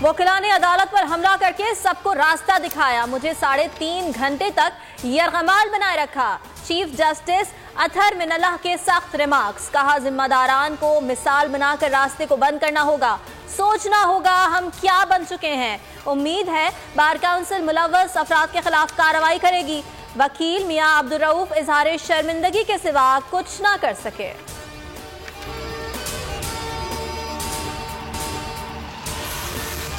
वकीला ने अदालत पर हमला करके सबको रास्ता दिखाया, मुझे 3.5 घंटे तक यरगमाल बनाए रखा। चीफ जस्टिस अतहर मिनल्लाह के सख्त रिमार्क्स, कहा जिम्मेदारान को मिसाल बनाकर रास्ते को बंद करना होगा, सोचना होगा हम क्या बन चुके हैं। उम्मीद है बार काउंसिल मुलव्वस अफराद के खिलाफ कार्रवाई करेगी। वकील मियां अब्दुल रऊफ इजहार शर्मिंदगी के सिवा कुछ ना कर सके।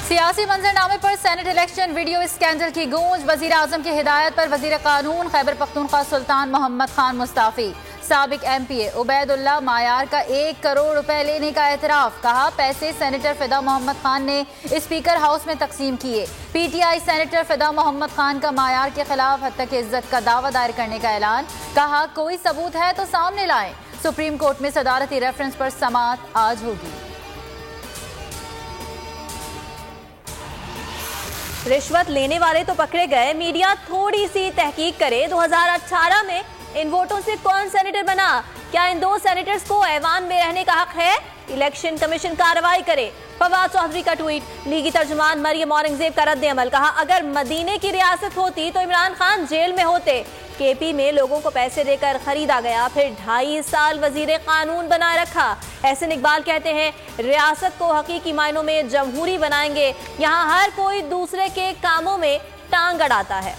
सियासी मंजरनामे पर सेनेट इलेक्शन वीडियो स्कैंडल की गूंज, वजीर आजम की हिदायत पर वजीर कानून खैबर पख्तूनख्वा सुल्तान मोहम्मद खान मुस्ताफी। साबिक MPA उबैदुल्लाह मायार का 1 करोड़ रुपए लेने का एतराफ, कहा पैसे सेनेटर फिदा मोहम्मद खान ने स्पीकर हाउस में तकसीम किए। PTI सेनेटर फिदा मोहम्मद खान का मायार के खिलाफ हत्या की इज्जत का दावा दायर करने का ऐलान, कहा कोई सबूत है तो सामने लाएं। सुप्रीम कोर्ट में सदारती रेफरेंस पर समाअत आज होगी। रिश्वत लेने वाले तो पकड़े गए, मीडिया थोड़ी सी तहकीक करे। 2018 में इन वोटों से कौन सेनेटर बना? क्या इन 2 सेनेटर्स को ऐवान में रहने का हक है? इलेक्शन कमीशन कार्रवाई करे। फवाद चौधरी का ट्वीट, लीगी तर्जुमान मरियम औरंगजेब का रद्द अमल, कहा अगर मदीने की रियासत होती तो इमरान खान जेल में होते। KP में लोगों को पैसे देकर खरीदा गया, फिर 2.5 साल वजीर कानून बनाए रखा। एहसन इकबाल कहते हैं रियासत को हकीकी मायनों में जमहूरी बनाएंगे, यहाँ हर कोई दूसरे के कामों में टांग अड़ाता है।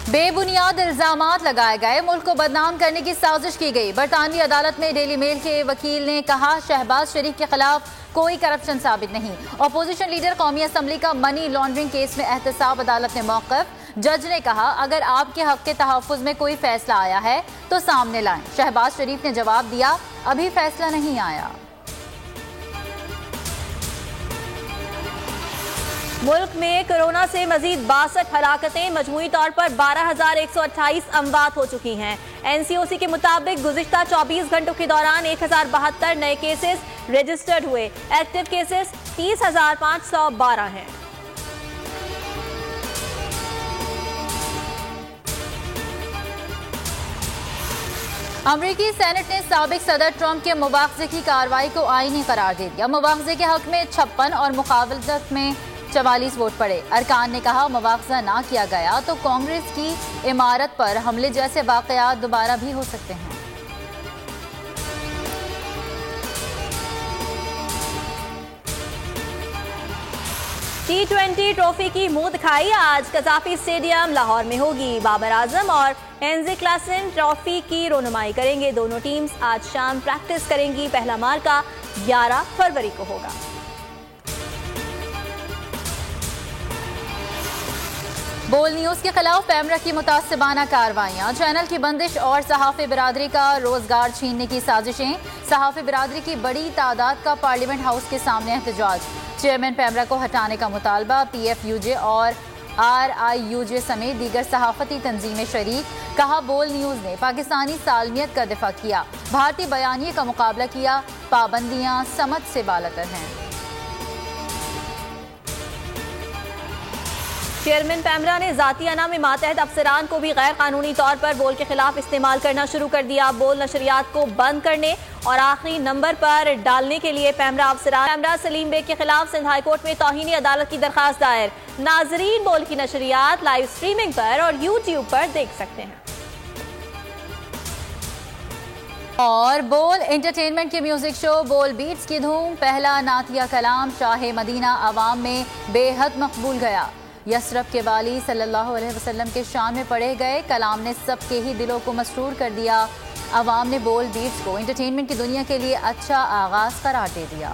बेबुनियाद इल्जामात लगाए गए, मुल्क को बदनाम करने की साजिश की गई। बरतानवी अदालत में डेली मेल के वकील ने कहा शहबाज शरीफ के खिलाफ कोई करप्शन साबित नहीं। अपोजिशन लीडर कौमी असम्बली का मनी लॉन्ड्रिंग केस में एहतसाब, अदालत ने मौक़िफ़। जज ने कहा अगर आपके हक के तहफ़्फ़ुज़ में कोई फैसला आया है तो सामने लाएं। शहबाज शरीफ ने जवाब दिया अभी फैसला नहीं आया। मुल्क में कोरोना से मजीद 62 हलाकतें, मजमूई तौर पर 12,128 अमवात हो चुकी हैं। NCOC के मुताबिक गुज़िश्ता 24 घंटों के दौरान 1072 नए केसेस रजिस्टर्ड हुए। एक्टिव केसेस 30,512 हैं। अमरीकी सेनेट ने साबिक सदर ट्रंप के मुबावजे की कार्रवाई को आईनी करार दे दिया। मुबावजे के हक में 56 और मुखालफत में 44 वोट पड़े। अरकान ने कहा मुआवजा ना किया गया तो कांग्रेस की इमारत पर हमले जैसे वाकयात दोबारा भी हो सकते हैं। T20 ट्रॉफी की मुंह दिखाई आज कज़ाफी स्टेडियम लाहौर में होगी। बाबर आजम और एनजे क्लासन ट्रॉफी की रोनुमाई करेंगे। दोनों टीम्स आज शाम प्रैक्टिस करेंगी। पहला मार्का 11 फरवरी को होगा। बोल न्यूज के खिलाफ पैमरा की मुतासिबाना कार्रवाइयां, चैनल की बंदिश और सहाफ़ी बिरादरी का रोजगार छीनने की साजिशें। सहाफ़ी बिरादरी की बड़ी तादाद का पार्लियामेंट हाउस के सामने एहतजाज। चेयरमैन पैमरा को हटाने का मुतालबा। PFUJ और RIUJ समेत दीगर सहाफती तंजीमें शरीक। कहा बोल न्यूज ने पाकिस्तानी सालमियत का दिफा किया, भारतीय बयानिए का मुकाबला किया। पाबंदियां समझ से बालतर हैं। चेयरमैन पैमरा ने जातियाना में मातहत अफसरान को भी गैर कानूनी तौर पर बोल के खिलाफ इस्तेमाल करना शुरू कर दिया। बोल नशरियात को बंद करने और आखिरी नंबर पर डालने के लिए पैमरा अफसरान। पैमरा सलीम बेग के खिलाफ सिंध हाई कोर्ट में तौहीनी अदालत की दरखास्त दायर। नाजरीन बोल की नशरियात लाइव स्ट्रीमिंग पर और YouTube पर देख सकते हैं। और बोल एंटरटेनमेंट के म्यूजिक शो बोल बीट्स की धूम। पहला नातिया कलाम शाह मदीना अवाम में बेहद मकबूल गया। यसरफ के वाली सल्लल्लाहु अलैहि वसल्लम के शान में पढ़े गए कलाम ने सबके ही दिलों को मसरूर कर दिया। अवाम ने बोल बीट्स को एंटरटेनमेंट की दुनिया के लिए अच्छा आगाज करार दे दिया।